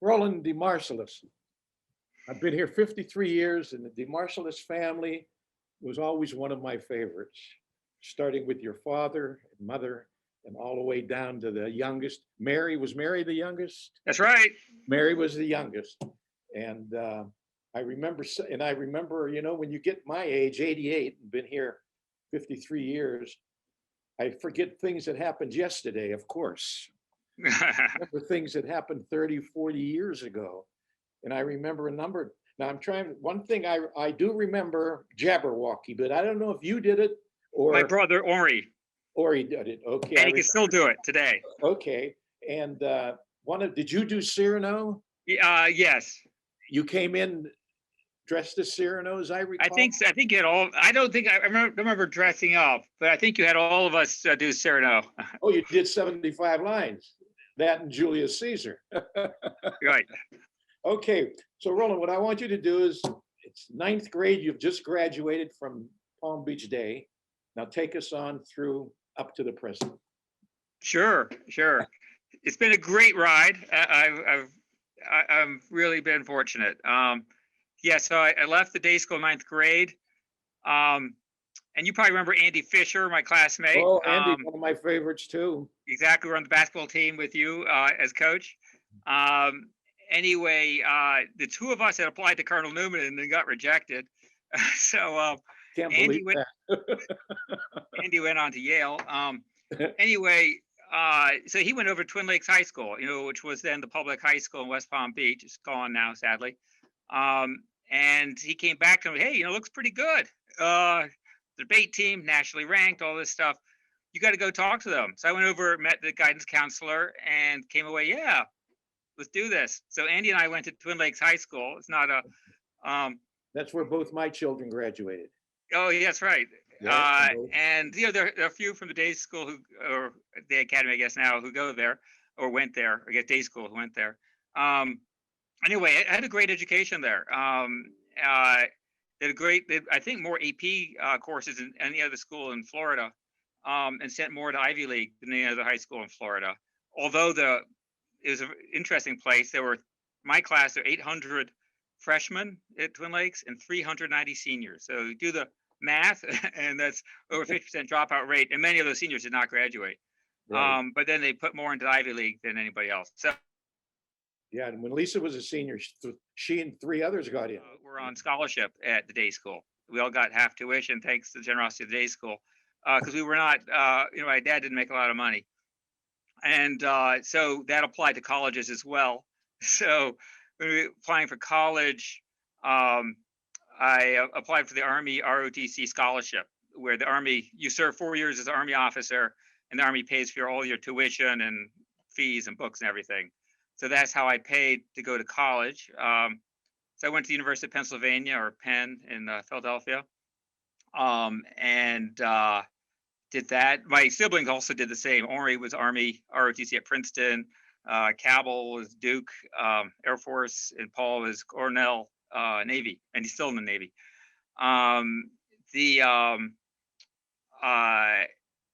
Roland Marcellus. I've been here 53 years, and the Marcellus family was always one of my favorites, starting with your father and mother and all the way down to the youngest. Mary the youngest? That's right. Mary was the youngest. And I remember, when you get my age, 88, and been here 53 years, I forget things that happened yesterday, of course. I remember things that happened 30, 40 years ago. And I remember a number. Now one thing I do remember Jabberwocky, but I don't know if you did it or my brother Ori. Ori did it. Okay. And he can still do it today. Okay. And did you do Cyrano? Yes. You came in dressed as Cyrano, as I recall? I think you had all, I don't think I remember dressing up, but I think you had all of us do Cyrano. Oh, you did 75 lines. That and Julius Caesar. Right. Okay, so Roland, what I want you to do is, it's ninth grade, you've just graduated from Palm Beach Day. Now take us on through up to the present. Sure. It's been a great ride. I've really been fortunate. So I left the day school in ninth grade. And you probably remember Andy Fisher, my classmate. Oh, Andy, one of my favorites too. Exactly, we're on the basketball team with you as coach. Anyway, the two of us had applied to Cardinal Newman and then got rejected. So Andy went on to Yale. Anyway, so he went over to Twin Lakes High School, which was then the public high school in West Palm Beach. It's gone now, sadly. And he came back to me, hey, looks pretty good. The debate team, nationally ranked, all this stuff. You got to go talk to them. So I went over, met the guidance counselor, and came away, yeah, let's do this. So Andy and I went to Twin Lakes High School. It's not a... That's where both my children graduated. Oh, yeah, that's right. Yeah, and there are a few from the day school or the academy, I guess now, who go there or went there, or get day school who went there. Anyway, I had a great education there. Did I think more AP courses than any other school in Florida, and sent more to Ivy League than any other high school in Florida. Although it was an interesting place. My class, there were 800 freshmen at Twin Lakes and 390 seniors. So you do the math, and that's over 50% dropout rate. And many of those seniors did not graduate. Right. But then they put more into Ivy League than anybody else. So. Yeah, and when Lisa was a senior, she and three others got in. We're on scholarship at the day school. We all got half tuition thanks to the generosity of the day school, because we were not, my dad didn't make a lot of money. And so that applied to colleges as well. So when we were applying for college, I applied for the Army ROTC scholarship, where the Army, you serve 4 years as an Army officer, and the Army pays for all your tuition and fees and books and everything. So that's how I paid to go to college. So I went to the University of Pennsylvania, or Penn, in Philadelphia, and did that. My siblings also did the same. Ori was Army ROTC at Princeton. Cabell was Duke Air Force, and Paul was Cornell Navy, and he's still in the Navy.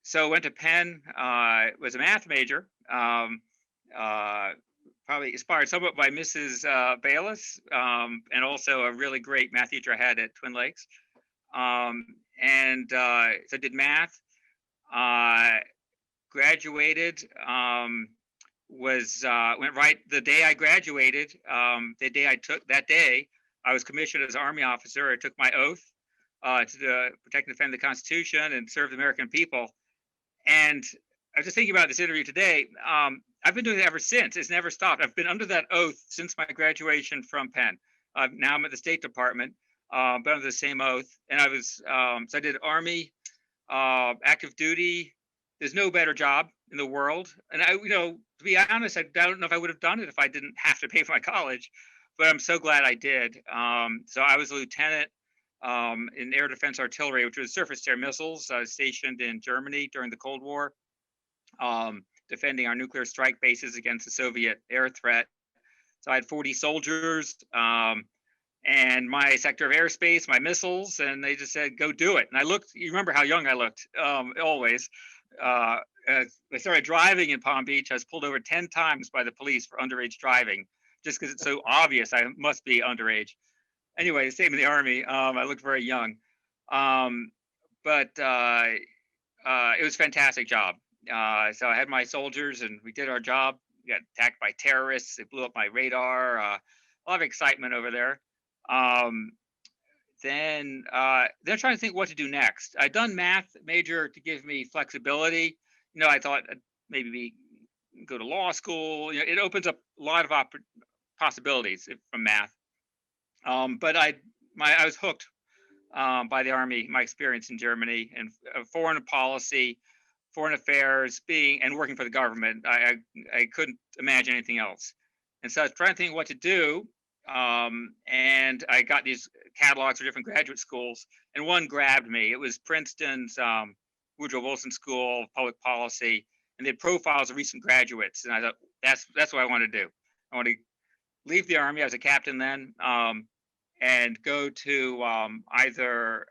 So went to Penn. Was a math major. Probably inspired somewhat by Mrs. Bayless, and also a really great math teacher I had at Twin Lakes. So I did math, graduated, went right the day I graduated. That day, I was commissioned as Army officer. I took my oath to protect and defend the Constitution and serve the American people. And I was just thinking about this interview today. I've been doing it ever since. It's never stopped. I've been under that oath since my graduation from Penn. Now I'm at the State Department, but under the same oath. And I was, so I did Army, active duty. There's no better job in the world. And to be honest, I don't know if I would have done it if I didn't have to pay for my college, but I'm so glad I did. So I was a lieutenant in air defense artillery, which was surface to air missiles. I was stationed in Germany during the Cold War, defending our nuclear strike bases against the Soviet air threat. So I had 40 soldiers, and my sector of airspace, my missiles, and they just said, go do it. And I looked, you remember how young I looked, always. I started driving in Palm Beach. I was pulled over 10 times by the police for underage driving. just because it's so obvious I must be underage. Anyway, same in the Army. I looked very young, but it was a fantastic job. So I had my soldiers, and we did our job. We got attacked by terrorists. They blew up my radar. A lot of excitement over there. Um, then trying to think what to do next. I'd done math major to give me flexibility. I thought I'd maybe go to law school. It opens up a lot of possibilities from math. But I was hooked by the Army, my experience in Germany and foreign policy, foreign affairs, and working for the government. I couldn't imagine anything else. And so I was trying to think what to do. And I got these catalogs for different graduate schools, and one grabbed me. It was Princeton's Woodrow Wilson School of Public Policy, and they had profiles of recent graduates. And I thought, that's what I want to do. I want to leave the Army. I was a captain then, and go to either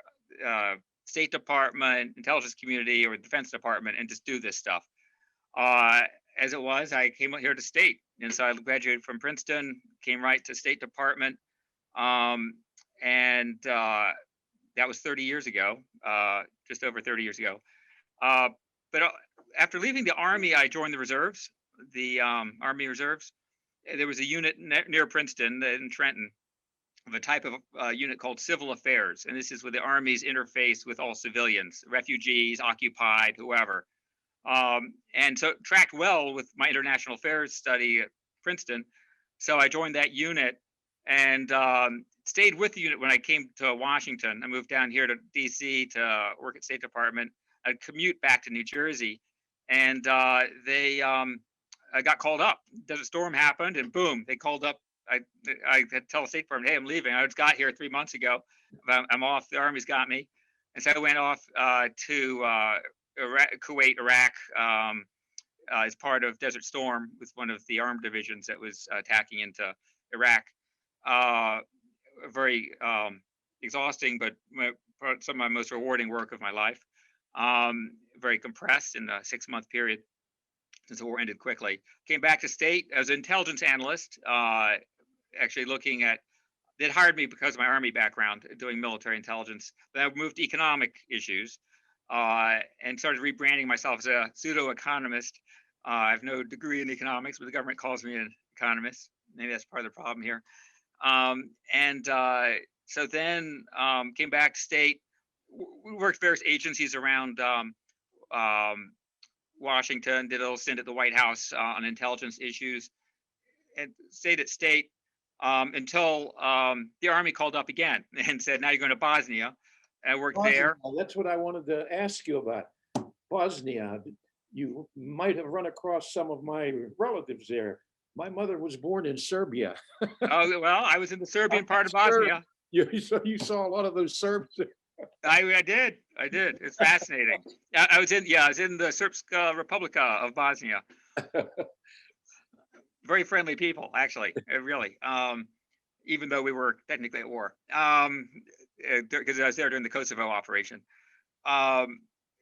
State Department, intelligence community, or Defense Department, and just do this stuff. As it was, I came out here to State, and so I graduated from Princeton, came right to State Department, and that was 30 years ago, just over 30 years ago. But after leaving the Army, I joined the reserves, the Army Reserves. There was a unit near Princeton in Trenton of a type of unit called Civil Affairs, and this is where the Army's interface with all civilians, refugees, occupied, whoever. And so it tracked well with my international affairs study at Princeton. So I joined that unit and stayed with the unit when I came to Washington. I moved down here to DC to work at State Department. I'd commute back to New Jersey, and I got called up. Desert Storm happened, and boom, they called up. I had to tell the State Department, hey, I'm leaving. I just got here 3 months ago. I'm off. The Army's got me. And so I went off to Kuwait, Iraq, as part of Desert Storm with one of the armed divisions that was attacking into Iraq. Very exhausting, but some of my most rewarding work of my life. Very compressed in a 6-month period since the war ended quickly. Came back to State as an intelligence analyst, actually looking at, they'd hired me because of my Army background, doing military intelligence. Then I moved to economic issues and started rebranding myself as a pseudo-economist. I have no degree in economics, but the government calls me an economist. Maybe that's part of the problem here. So then came back to State, worked various agencies around Washington, did a little stint at the White House on intelligence issues, and stayed at State until the Army called up again and said, now you're going to Bosnia. I worked there. That's what I wanted to ask you about. Bosnia. You might have run across some of my relatives there. My mother was born in Serbia. Oh, well, I was in the Serbian part of Bosnia. You saw a lot of those Serbs. I did. It's fascinating. I was in the Srpska Republika of Bosnia. Very friendly people, actually, really. Even though we were technically at war, because I was there during the Kosovo operation.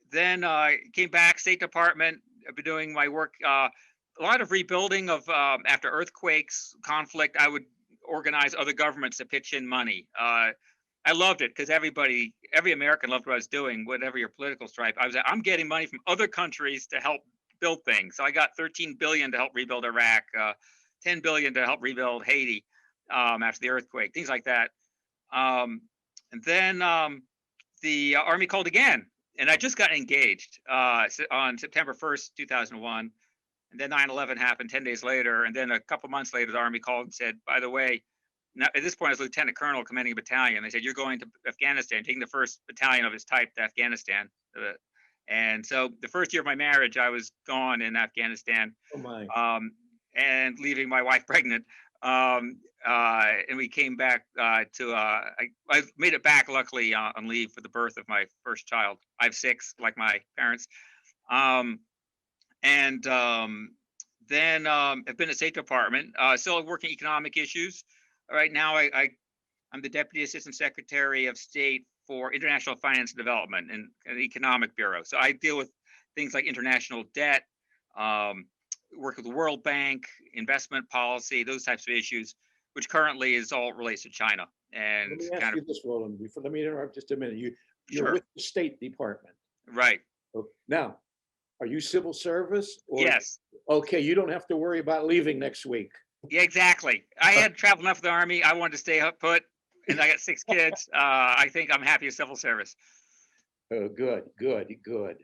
Then I came back, State Department. I've been doing my work, a lot of rebuilding of after earthquakes, conflict. I would organize other governments to pitch in money. I loved it because every American loved what I was doing, whatever your political stripe. I'm getting money from other countries to help build things. So I got 13 billion to help rebuild Iraq, 10 billion to help rebuild Haiti after the earthquake, things like that. And then the Army called again, and I just got engaged on September 1st, 2001. And then 9/11 happened 10 days later. And then a couple months later, the Army called and said, by the way, now, at this point, I was Lieutenant Colonel commanding a battalion. They said, you're going to Afghanistan, taking the first battalion of its type to Afghanistan. And so the first year of my marriage, I was gone in Afghanistan. Oh my. And leaving my wife pregnant. And we came back I made it back, luckily, on leave for the birth of my first child. I have 6, like my parents. Then I've been at State Department, still working economic issues. Right now, I'm the Deputy Assistant Secretary of State for International Finance and Development and the Economic Bureau. So I deal with things like international debt, work with the World Bank, investment policy, those types of issues, which currently is all related to China. Let And me ask kind of, you this, Roland, before, let me interrupt just a minute. You're sure, with the State Department. right. Now, are you civil service or, Yes. okay, you don't have to worry about leaving next week. Yeah, exactly. I had traveled enough with the Army. I wanted to stay put, and I got 6 kids. I think I'm happy with civil service. Oh, good, good, good.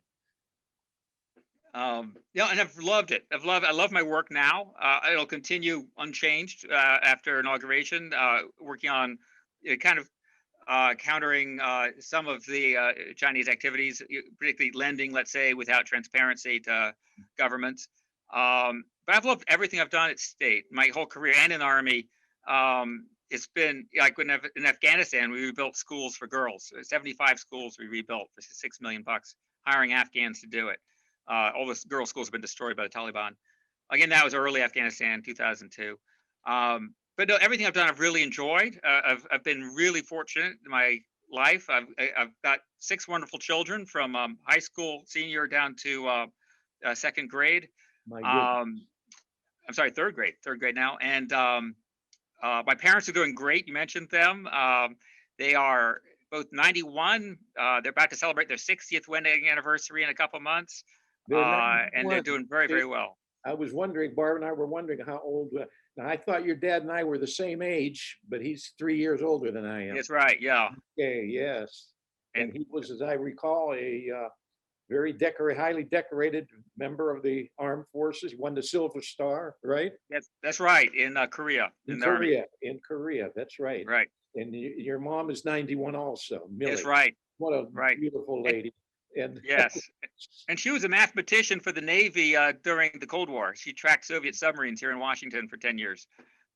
Yeah, and I've loved it. I love my work now. It'll continue unchanged after inauguration, working on kind of countering some of the Chinese activities, particularly lending, let's say, without transparency to governments. But I've loved everything I've done at state, my whole career, and in the Army. It's been like when in Afghanistan, we rebuilt schools for girls. 75 schools we rebuilt for $6 million, hiring Afghans to do it. All the girls' schools have been destroyed by the Taliban. Again, that was early Afghanistan, 2002. But no, everything I've done, I've really enjoyed. I've been really fortunate in my life. I've got 6 wonderful children from high school senior down to second grade. My goodness. I'm sorry, third grade now. And my parents are doing great. You mentioned them. They are both 91. They're about to celebrate their 60th wedding anniversary in a couple months. And they're doing very, very well. I was wondering, Barb and I were wondering how old. Now, I thought your dad and I were the same age, but he's 3 years older than I am. That's right. Yeah. Okay, yes. And he was, as I recall, a very highly decorated member of the armed forces. He won the Silver Star, right? That's right. In Korea. In the Army. In Korea, that's right. Right. And your mom is 91 also, Millie. That's right. What a beautiful lady. And yes. And she was a mathematician for the Navy during the Cold War. She tracked Soviet submarines here in Washington for 10 years.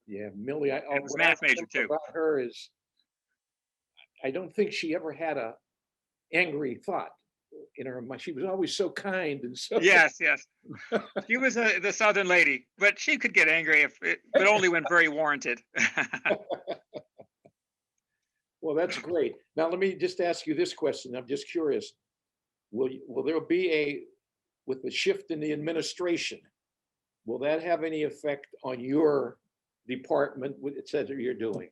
Yeah, Millie, I was a math major too. About her is, I don't think she ever had a angry thought in her mind. She was always so kind and so. Yes. She was the Southern lady, but she could get angry but only when very warranted. Well, that's great. Now, let me just ask you this question. I'm just curious. Will there be with the shift in the administration, will that have any effect on your department, what it says that you're doing?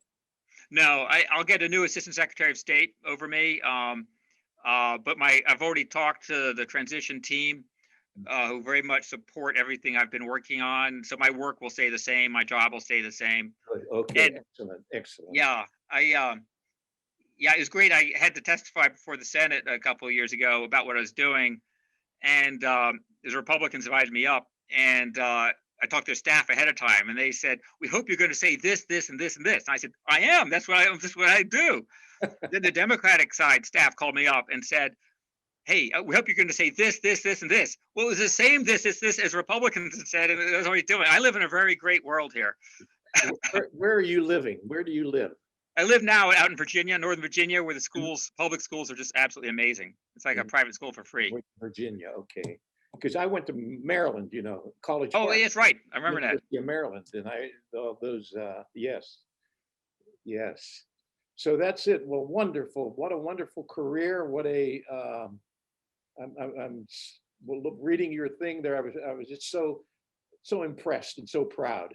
No, I'll get a new assistant secretary of state over me. But I've already talked to the transition team, who very much support everything I've been working on. So my work will stay the same. My job will stay the same. Good. Okay. And, excellent. Yeah. It was great. I had to testify before the Senate a couple of years ago about what I was doing. And the Republicans invited me up, and I talked to their staff ahead of time, and they said, "We hope you're going to say this, this, and this, and this." And I said, "I am. That's what I do." Then the Democratic side staff called me up and said, "Hey, we hope you're going to say this, this, this, and this." Well, it was the same this as Republicans had said, and that's what he's doing. I live in a very great world here. Where are you living? Where do you live? I live now out in Virginia, Northern Virginia, where the schools, public schools, are just absolutely amazing. It's like a private school for free. Virginia, okay. Because I went to Maryland, College Park. Oh, that's right. I remember that. Maryland, and yes. So that's it. Well, wonderful. What a wonderful career. What a I'm reading your thing there. I was just so impressed and so proud.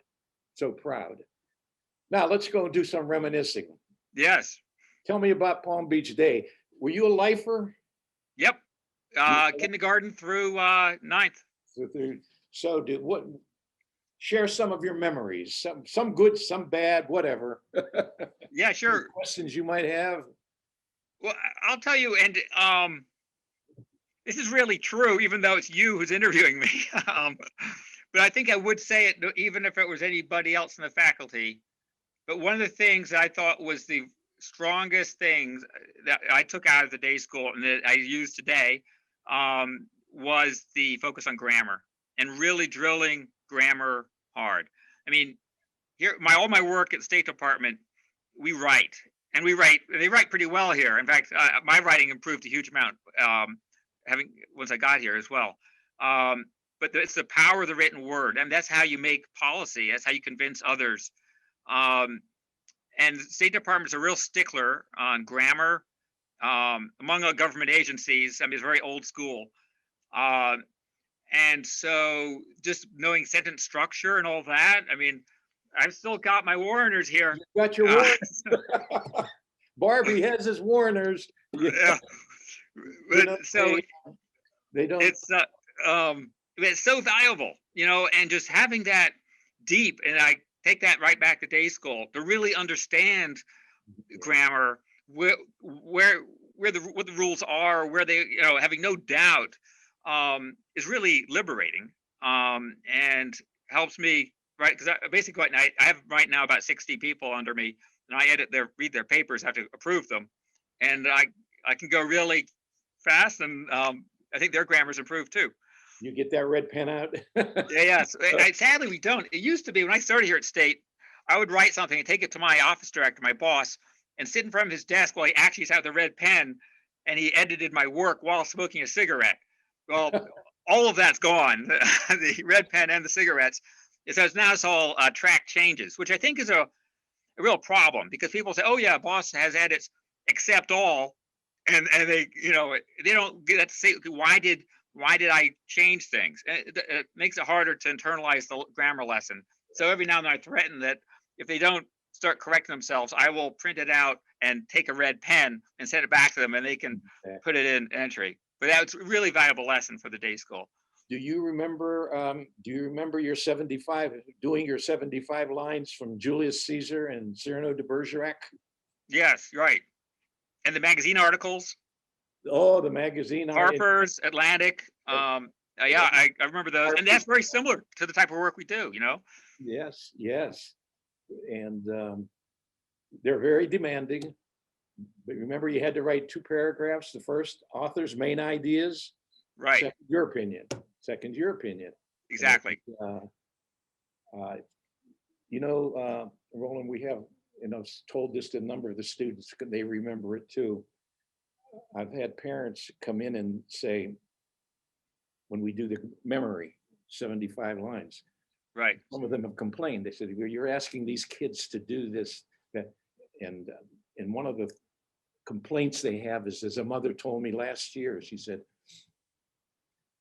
Now let's go and do some reminiscing. Yes. Tell me about Palm Beach Day. Were you a lifer? Yep. Kindergarten through ninth. So share some of your memories, some good, some bad, whatever. Yeah, sure. Any questions you might have. Well, I'll tell you, and this is really true, even though it's you who's interviewing me. But I think I would say it even if it was anybody else in the faculty. But one of the things that I thought was the strongest things that I took out of the day school and that I use today was the focus on grammar and really drilling grammar hard. I mean, here, all my work at the State Department, we write, and they write pretty well here. In fact, my writing improved a huge amount once I got here as well. But it's the power of the written word, and that's how you make policy. That's how you convince others. And the State Department's a real stickler on grammar among government agencies. I mean, it's very old school. And so just knowing sentence structure and all that, I mean, I've still got my Warners here. You got your Uh, Warners. Barbie has his Warners. Yeah. yeah. You know, But so they don't. it's so valuable, you know, and just having that deep, and I take that right back to day school to really understand grammar, where what the rules are, where they, you know, having no doubt, is really liberating, and helps me, right? Because I basically right now, I have right now about 60 people under me, and I read their papers, have to approve them, and I can go really fast, and I think their grammar's improved too. You get that red pen out? Yes. Sadly, we don't. It used to be when I started here at State, I would write something and take it to my office director, my boss, and sit in front of his desk while he actually had the red pen, and he edited my work while smoking a cigarette. Well, all of that's gone, the red pen and the cigarettes. So now it's all track changes, which I think is a real problem, because people say, oh yeah, boss has edits, accept all. And they, you know, they don't get to say, why did I change things? It makes it harder to internalize the grammar lesson. So every now and then I threaten that if they don't start correcting themselves, I will print it out and take a red pen and send it back to them, and they can put it in entry. But that's a really valuable lesson for the day school. Do you remember your 75, doing your 75 lines from Julius Caesar and Cyrano de Bergerac? Yes, right. And the magazine articles. Oh, the magazine. Harper's, Atlantic. Yeah, I remember those. And that's very similar to the type of work we do, you know? Yes, yes. And they're very demanding. But remember, you had to write 2 paragraphs. The first, author's main ideas. Right. Second, your opinion. Second, your opinion. Exactly. You know, Roland, we have, and I've told this to a number of the students, they remember it too. I've had parents come in and say, when we do the memory, 75 lines, right. Some of them have complained. They said, well, you're asking these kids to do this, that, and one of the complaints they have is, as a mother told me last year, she said,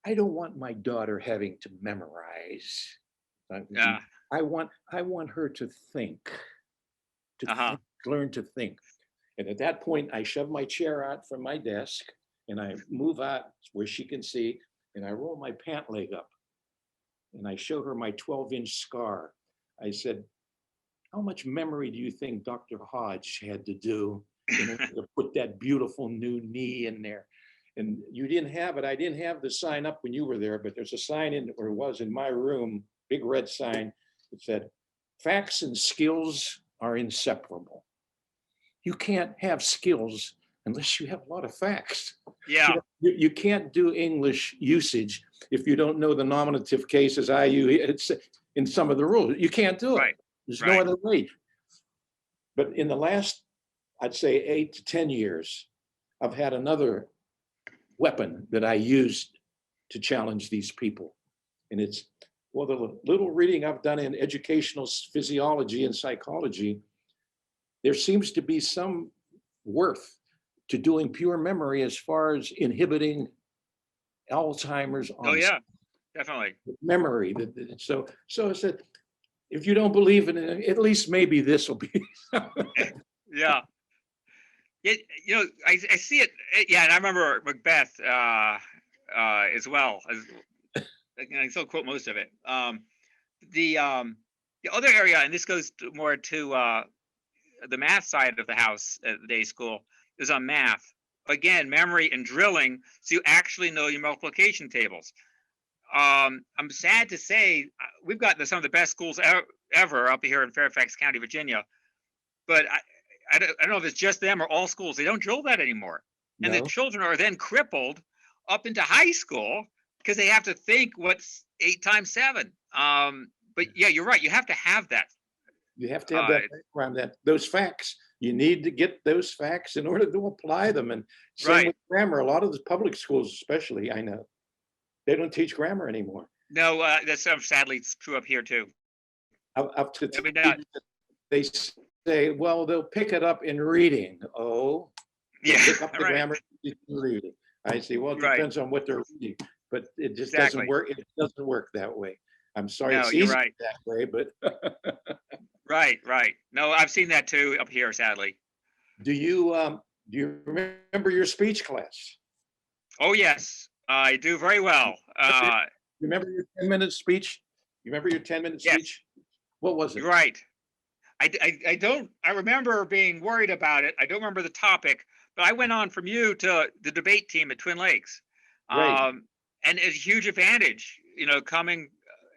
I don't want my daughter having to memorize. Yeah. I want her to think, think, learn to think. And at that point, I shove my chair out from my desk and I move out where she can see, and I roll my pant leg up and I show her my 12-inch scar. I said, how much memory do you think Dr. Hodge had to do in order to put that beautiful new knee in there? And you didn't have it. I didn't have the sign up when you were there, but there's a sign in, or it was in my room, big red sign that said, facts and skills are inseparable. You can't have skills unless you have a lot of facts. Yeah. You can't do English usage if you don't know the nominative cases, it's in some of the rules. You can't do it. Right. There's no other way. But in the last, I'd say 8 to 10 years, I've had another weapon that I used to challenge these people. And it's, well, the little reading I've done in educational physiology and psychology, there seems to be some worth to doing pure memory as far as inhibiting Alzheimer's. Oh yeah, definitely. Memory. So I said, if you don't believe in it, at least maybe this will be. Yeah. You know, I see it. Yeah, and I remember Macbeth as well. I still quote most of it. The other area, and this goes more to the math side of the house at the day school, is on math. Again, memory and drilling, so you actually know your multiplication tables. I'm sad to say we've got some of the best schools ever up here in Fairfax County, Virginia, but I don't know if it's just them or all schools. They don't drill that anymore. And the children are then crippled up into high school because they have to think what's 8 times 7. But yeah, you're right. You have to have that. You have to have that background, those facts. You need to get those facts in order to apply them. And same with grammar. A lot of the public schools, especially, I know, they don't teach grammar anymore. No, that's sadly true up here too. They say, well, they'll pick it up in reading. Oh, yeah, pick up the grammar in reading. I see. Well, it depends on what they're reading. but it just doesn't Exactly. work. It doesn't work that way. I'm sorry, No, it's you're easy right. that way, but Right, right. No, I've seen that too up here, sadly. do you remember your speech class? Oh, yes, I do very well. Remember your 10-minute speech? You remember your 10-minute Yes, speech? What was it? you're right. I don't, I remember being worried about it. I don't remember the topic, but I went on from you to the debate team at Twin Lakes. Right. And it's a huge advantage, coming,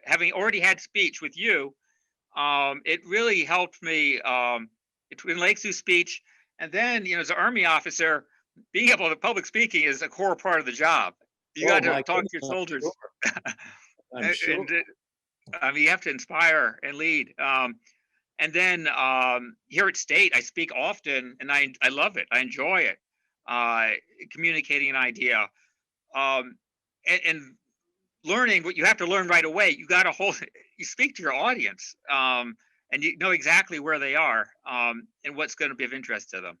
having already had speech with you. It really helped me at Twin Lakes do speech. And then, as an Army officer, being able to public speaking is a core part of the job. You Oh got to my talk to goodness, your I'm soldiers, sure. I'm sure. and I mean, you have to inspire and lead. And then here at State, I speak often, and I love it. I enjoy it. Uh, Communicating an idea, and learning what you have to learn right away. You got to hold. You speak to your audience, and you know exactly where they are, and what's going to be of interest to them.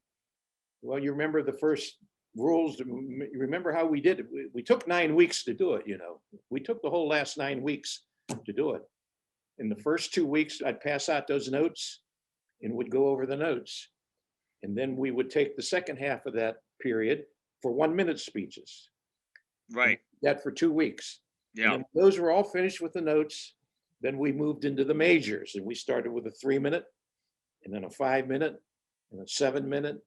Well, you remember the first rules. You remember how we did it? We took 9 weeks to do it, We took the whole last 9 weeks to do it. In the first 2 weeks, I'd pass out those notes and would go over the notes. And then we would take the second half of that period for 1-minute speeches. Right. That for 2 weeks. Yeah. And then those were all finished with the notes. Then we moved into the majors, and we started with a 3-minute, and then a 5-minute, and a 7-minute,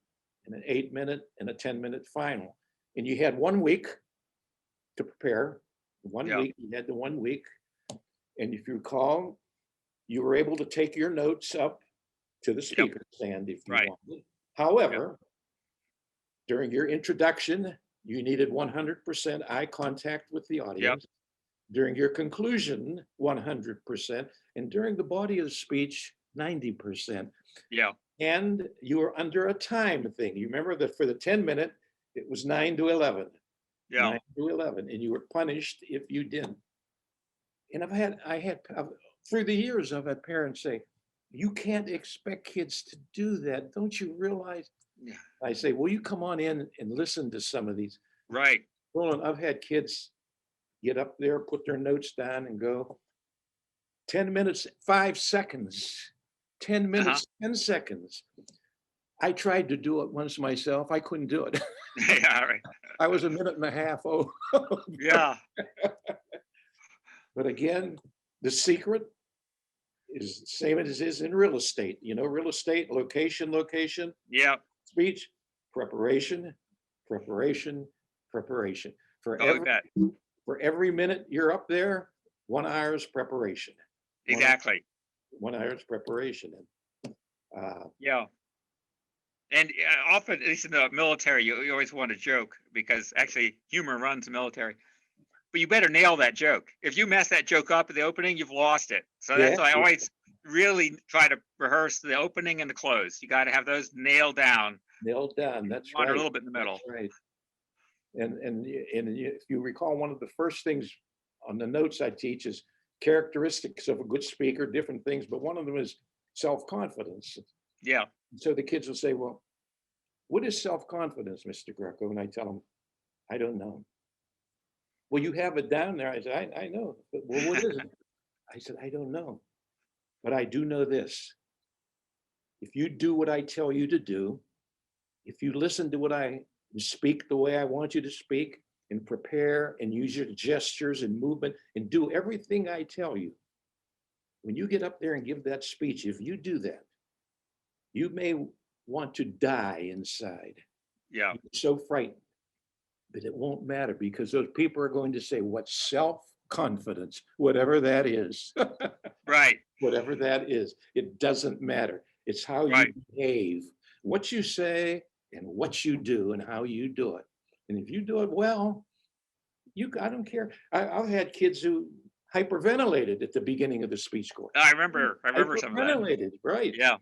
and an 8-minute, and a 10-minute final. And you had 1 week to prepare. Yeah. You had the 1 week. And if you recall, you were able to take your notes up to the speaker stand if you Right. wanted. However, during your introduction, you needed 100% eye contact with the audience. During your conclusion, 100%. And during the body of the speech, 90%. Yeah. And you were under a time thing. You remember that for the 10-minute, it was 9 to 11. Yeah. 9 to 11. And you were punished if you didn't. And through the years, I've had parents say, you can't expect kids to do that. Don't you realize? Yeah. I say, will you come on in and listen to some of these? Right. Roland, I've had kids get up there, put their notes down and go 10 minutes, 5 seconds, 10 minutes, 10 seconds. I tried to do it once myself. I couldn't do it. Yeah. Right. I was a minute and a half. Oh, Yeah. but again, the secret is the same as it is in real estate. Real estate, location, Yeah. speech, preparation, preparation, preparation. Oh, that. For every minute you're up there, 1 hour's preparation. Exactly. 1 hour's preparation. Yeah. And often, at least in the military, you always want to joke because actually humor runs the military. But you better nail that joke. If you mess that joke up at the opening, you've lost it. So that's why I always really try to rehearse the opening and the close. You got to have those nailed down. Nailed down. That's Wander right. a little bit in the middle. That's right. And if you recall, one of the first things on the notes I teach is characteristics of a good speaker, different things, but one of them is self-confidence. Yeah. So the kids will say, well, what is self-confidence, Mr. Greco? And I tell them, I don't know. Well, you have it down there. I said, I know. But, well, what is it? I said, I don't know. But I do know this. If you do what I tell you to do, if you listen to what I speak the way I want you to speak, and prepare and use your gestures and movement and do everything I tell you, when you get up there and give that speech, if you do that, you may want to die inside. Yeah. You're so frightened. But it won't matter because those people are going to say, what self-confidence, whatever that is. Right. Whatever that is, it doesn't matter. It's how you behave, what you say and what you do and how you do it. And if you do it well, I don't care. I've had kids who hyperventilated at the beginning of the speech course. I remember some of that. Hyperventilated, right. Yeah.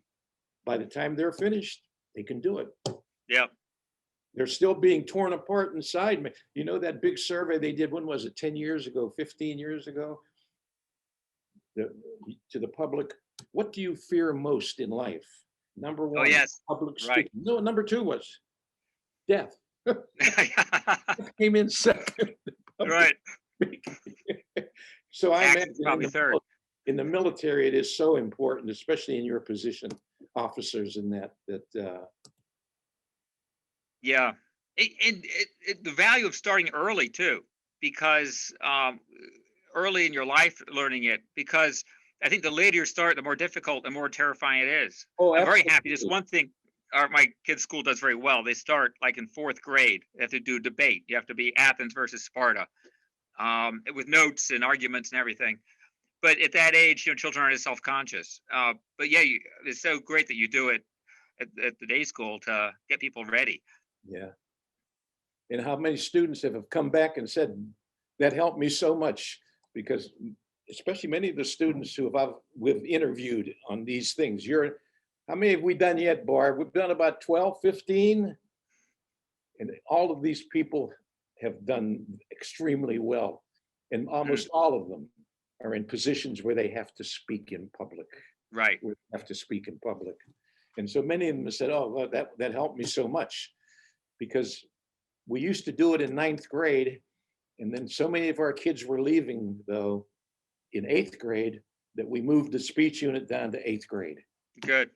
By the time they're finished, they can do it. Yeah. They're still being torn apart inside. That big survey they did, when was it, 10 years ago, 15 years ago? To the public, what do you fear most in life? Number one, public speaking. No, number 2 was death. Came in second. Right. So I Action's imagine probably third. in the military, it is so important, especially in your position, officers in that, Yeah. The value of starting early too, because early in your life learning it, because I think the later you start, the more difficult and more terrifying it is. oh, I'm very happy. Just absolutely. one thing my kids' school does very well. They start like in fourth grade. They have to do debate. You have to be Athens versus Sparta, with notes and arguments and everything. But at that age, children aren't as self-conscious. But yeah, it's so great that you do it at the day school to get people ready. Yeah. And how many students have come back and said, that helped me so much, because especially many of the students who we've interviewed on these things. How many have we done yet, Barb? We've done about 12, 15. And all of these people have done extremely well. And almost all of them are in positions where they have to speak in public. Right. We have to speak in public. And so many of them have said, oh, well, that helped me so much, because we used to do it in 9th grade. And then so many of our kids were leaving, though, in 8th grade, that we moved the speech unit down to 8th grade. Good.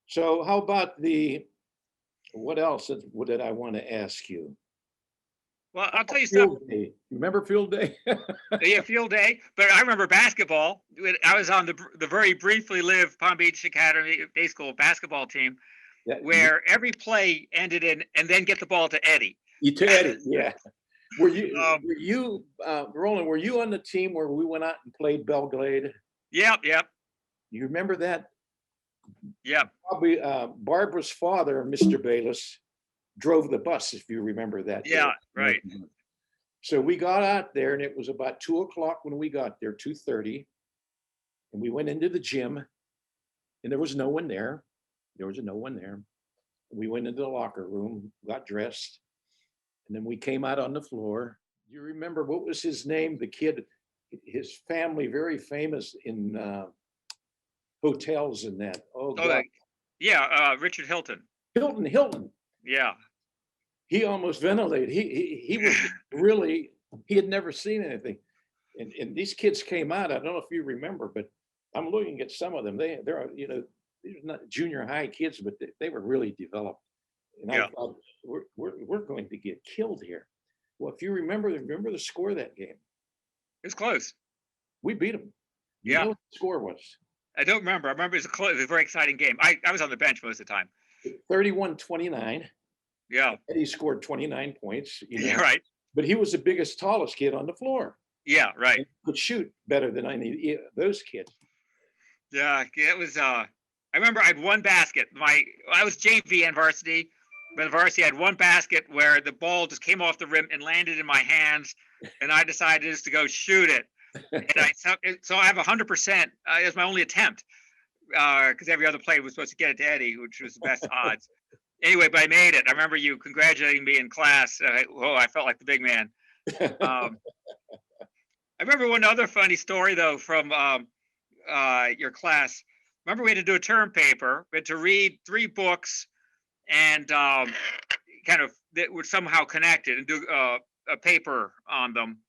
So how about what else did I want to ask you? Well, I'll tell you Field something. day. Remember field day? Yeah, field day. But I remember basketball. I was on the very briefly lived Palm Beach Academy Day School basketball team, Yeah, where every play ended in and then get the ball to Eddie. to Eddie, yeah. Were you, Roland, were you on the team where we went out and played Belgrade? Yep. You remember that? Yep. Probably Barbara's father, Mr. Bayless, drove the bus, if you remember that. Yeah, right. So we got out there, and it was about 2:00 when we got there, 2:30. And we went into the gym, and there was no one there. We went into the locker room, got dressed, and then we came out on the floor. You remember, what was his name? The kid, his family, very famous in hotels and that. Oh, God. Yeah, Richard Hilton. Hilton. Yeah. He almost ventilated. He was really, he had never seen anything. And these kids came out. I don't know if you remember, but I'm looking at some of them. They're these are not junior high kids, but they were really developed. And I thought, we're going to get killed here. Well, if you remember the score of that game. It was close. We beat them. You know what the score was? I don't remember. I remember it was a very exciting game. I was on the bench most of the time. 31-29. Yeah. Eddie scored 29 points. Yeah, right. But he was the biggest, tallest kid on the floor. Yeah, right. He could shoot better than those kids. Yeah, it was. I remember I had one basket. I was JV and varsity, but varsity had one basket where the ball just came off the rim and landed in my hands, and I decided just to go shoot it. And so I have 100%. It was my only attempt, because every other player was supposed to get it to Eddie, which was the best odds. Anyway, but I made it. I remember you congratulating me in class. I felt like the big man. I remember one other funny story though from your class. Remember, we had to do a term paper. We had to read 3 books, and kind of that were somehow connected, and do a paper on them.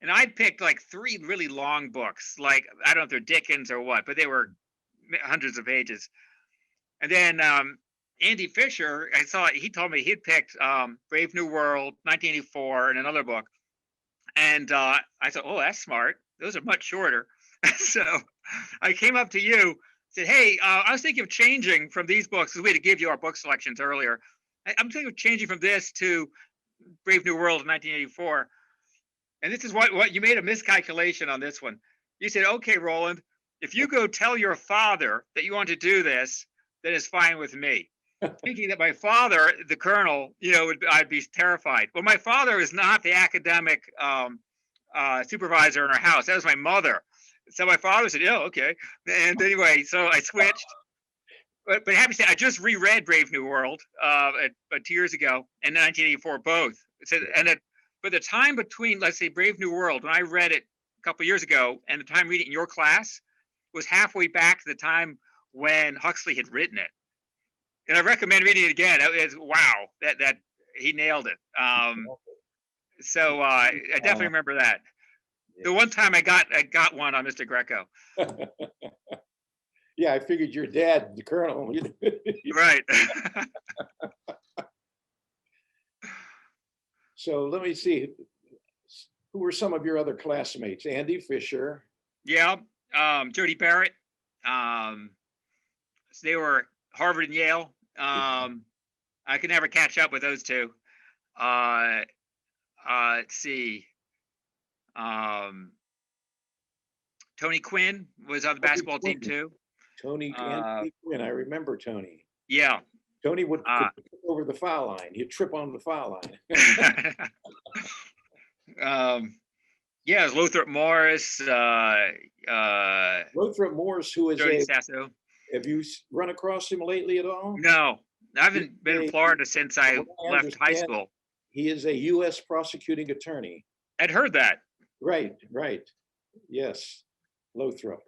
And I picked like 3 really long books, like I don't know if they're Dickens or what, but they were hundreds of pages. And then Andy Fisher, he told me he'd picked Brave New World, 1984, and another book. And I thought, oh, that's smart. Those are much shorter. So I came up to you, said, hey, I was thinking of changing from these books, because we had to give you our book selections earlier. I'm thinking of changing from this to Brave New World in 1984. And this is what you made a miscalculation on this one. You said, okay, Roland, if you go tell your father that you want to do this, then it's fine with me. Thinking that my father, the colonel, I'd be terrified. Well, my father is not the academic supervisor in our house. That was my mother. So my father said, "Oh, okay." And anyway, so I switched. But happy to say, I just reread Brave New World about 2 years ago, and 1984 both. But the time between, let's say, Brave New World, when I read it a couple of years ago, and the time reading it in your class, was halfway back to the time when Huxley had written it. And I recommend reading it again. Wow, that he nailed it. So I definitely remember that. The one time I got one on Mr. Greco. Yeah, I figured your dad, the colonel. Right. So let me see. Who were some of your other classmates? Andy Fisher. Yeah. Jody Barrett. So they were Harvard and Yale. I could never catch up with those two. Let's see. Tony Quinn was on the basketball team too. Tony Anthony Quinn. I remember Tony. Yeah. Tony would trip over the foul line. He'd trip on the foul line. Yeah, it was Lothrop Morris. Lothrop Morris, who is Jody a. Sasso. Have you run across him lately at all? No, I haven't been in Florida since I left high school. He is a U.S. prosecuting attorney. I'd heard that. Right, right. Yes, Lothrop.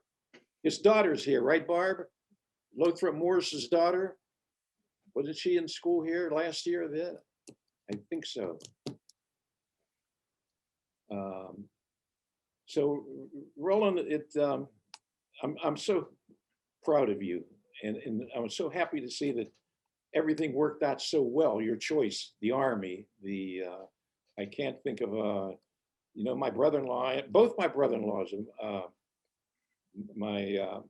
His daughter's here, right, Barb? Lothrop Morris's daughter. Wasn't she in school here last year? Then I think so. So, Roland, I'm so proud of you, and I'm so happy to see that everything worked out so well. Your choice, the Army, I can't think of my brother-in-law, both my brother-in-laws, my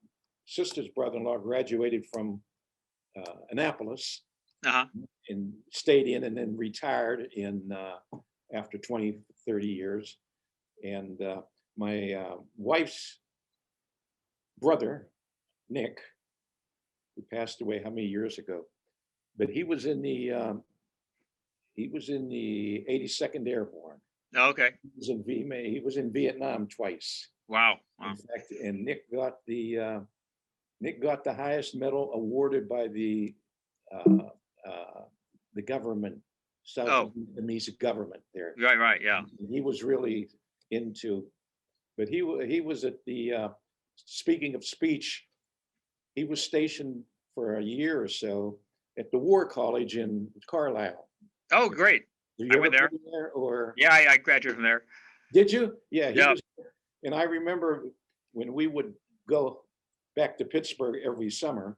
sister's brother-in-law graduated from Annapolis and stayed in and then retired after 20, 30 years. And my wife's brother, Nick, who passed away how many years ago, but he was in the 82nd Airborne. Okay. He was in Vietnam twice. Wow. In fact, and Nick got the highest medal awarded by the government, South Vietnamese government there. Right, yeah. And he was really into, but he was at the speaking of speech, he was stationed for a year or so at the War College in Carlisle. Oh, great. I went there. Yeah, I graduated from there. Did you? Yeah. Yeah. And I remember when we would go back to Pittsburgh every summer,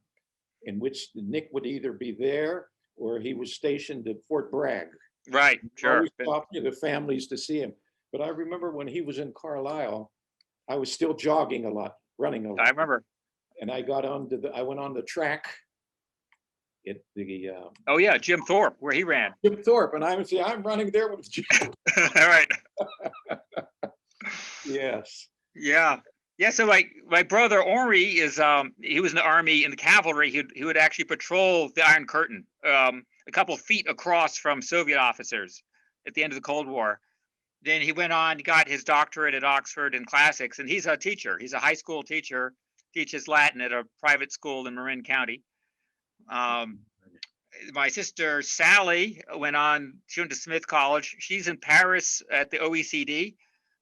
in which Nick would either be there or he was stationed at Fort Bragg. Right, sure. Always talking to the families to see him. But I remember when he was in Carlisle, I was still jogging a lot, running a lot. I remember. And I went on the track at the. Oh yeah, Jim Thorpe, where he ran. Jim Thorpe, and I'm running there with Jim. All right. Yes. Yeah. Yeah. So my brother Henri is he was in the Army in the cavalry. He would actually patrol the Iron Curtain, a couple of feet across from Soviet officers at the end of the Cold War. Then he went on, got his doctorate at Oxford in classics, and he's a teacher. He's a high school teacher, teaches Latin at a private school in Marin County. My sister Sally she went to Smith College. She's in Paris at the OECD,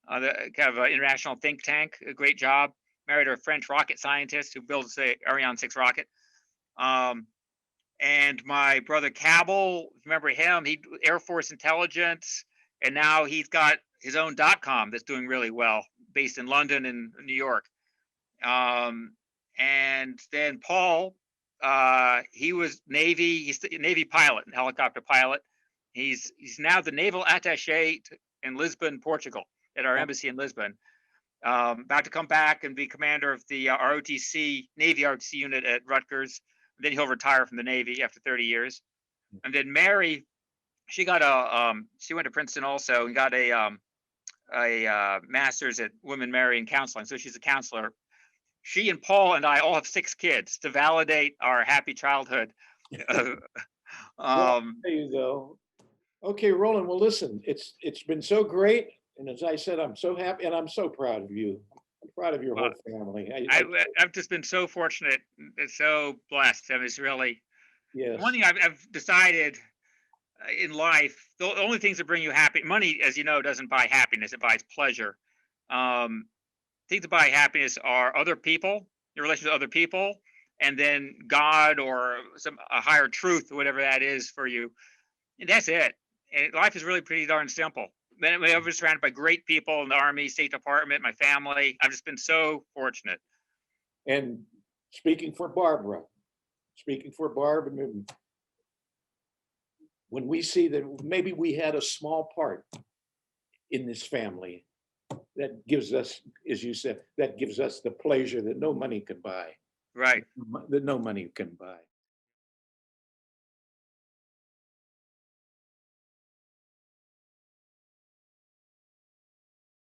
the kind of international think tank. A great job. Married a French rocket scientist who builds the Ariane 6 rocket. And my brother Cabell, remember him? He Air Force intelligence, and now he's got his own .com that's doing really well, based in London and New York. And then Paul, he was Navy. He's a Navy pilot and helicopter pilot. He's now the naval attaché in Lisbon, Portugal, at our embassy in Lisbon. About to come back and be commander of the ROTC Navy ROTC unit at Rutgers. Then he'll retire from the Navy after 30 years. And then Mary, she went to Princeton also and got a master's at Women Mary in counseling. So she's a counselor. She and Paul and I all have 6 kids to validate our happy childhood. There you go. Okay, Roland. Well, listen, it's been so great, and as I said, I'm so happy, and I'm so proud of you. I'm proud of your whole family. I've just been so fortunate, so blessed. I mean, it's really one thing I've decided in life. The only things that bring you happy, money, as you know, doesn't buy happiness; it buys pleasure. Things that buy happiness are other people, your relationship with other people, and then God or a higher truth, whatever that is for you. And that's it. And life is really pretty darn simple. I was surrounded by great people in the Army, State Department, my family. I've just been so fortunate. And speaking for Barbara, and when we see that maybe we had a small part in this family, that gives us, as you said, that gives us the pleasure that no money can buy. Right. That no money can buy.